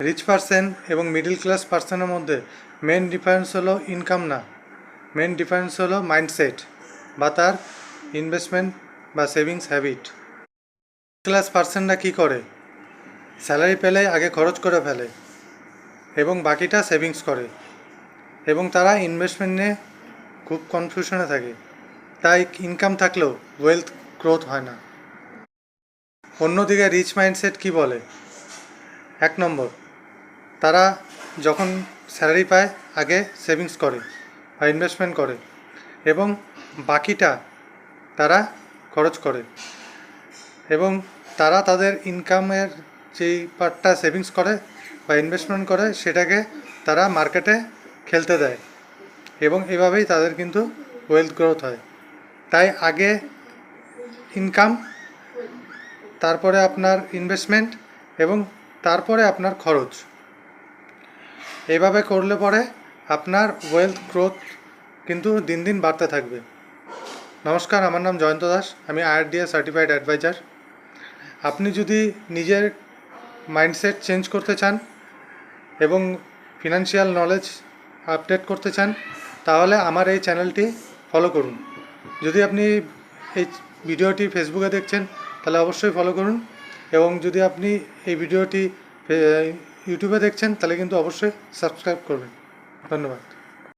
Rich person এবং middle class পার্সনের মধ্যে মেন ডিফারেন্স হলো ইনকাম না, মেন ডিফারেন্স হলো মাইন্ডসেট বা তার ইনভেস্টমেন্ট বা সেভিংস হ্যাবিট। ক্লাস পার্সনরা কী করে, স্যালারি পেলে আগে খরচ করে ফেলে এবং বাকিটা সেভিংস করে, এবং তারা ইনভেস্টমেন্ট নিয়ে খুব কনফিউশনে থাকে, তাই ইনকাম থাকলেও ওয়েলথ গ্রোথ হয় না। অন্যদিকে রিচ মাইন্ডসেট কি বলে, 1 নম্বর, তারা যখন স্যালারি পায় আগে সেভিংস করে বা ইনভেস্টমেন্ট করে এবং বাকিটা তারা খরচ করে, এবং তারা তাদের ইনকামের যেই পার্টটা সেভিংস করে বা ইনভেস্টমেন্ট করে সেটাকে তারা মার্কেটে খেলতে দেয়, এবং এভাবেই তাদের কিন্তু ওয়েলথ গ্রোথ হয়। তাই আগে ইনকাম, তারপরে আপনার ইনভেস্টমেন্ট এবং তারপরে আপনার খরচ, এইভাবে করলে পরে আপনার ওয়েলথ গ্রোথ কিন্তু দিন দিন বাড়তে থাকবে। নমস্কার, আমার নাম জয়ন্ত দাস, আমি IRDAI সার্টিফাইড অ্যাডভাইজার। আপনি যদি নিজের মাইন্ডসেট চেঞ্জ করতে চান এবং ফিনান্সিয়াল নলেজ আপডেট করতে চান, তাহলে আমার এই চ্যানেলটি ফলো করুন। যদি আপনি এই ভিডিওটি ফেসবুকে দেখছেন তাহলে অবশ্যই ফলো করুন, এবং যদি আপনি এই ভিডিওটি ইউটিউবে দেখছেন তাহলে কিন্তু অবশ্যই সাবস্ক্রাইব করবেন। ধন্যবাদ।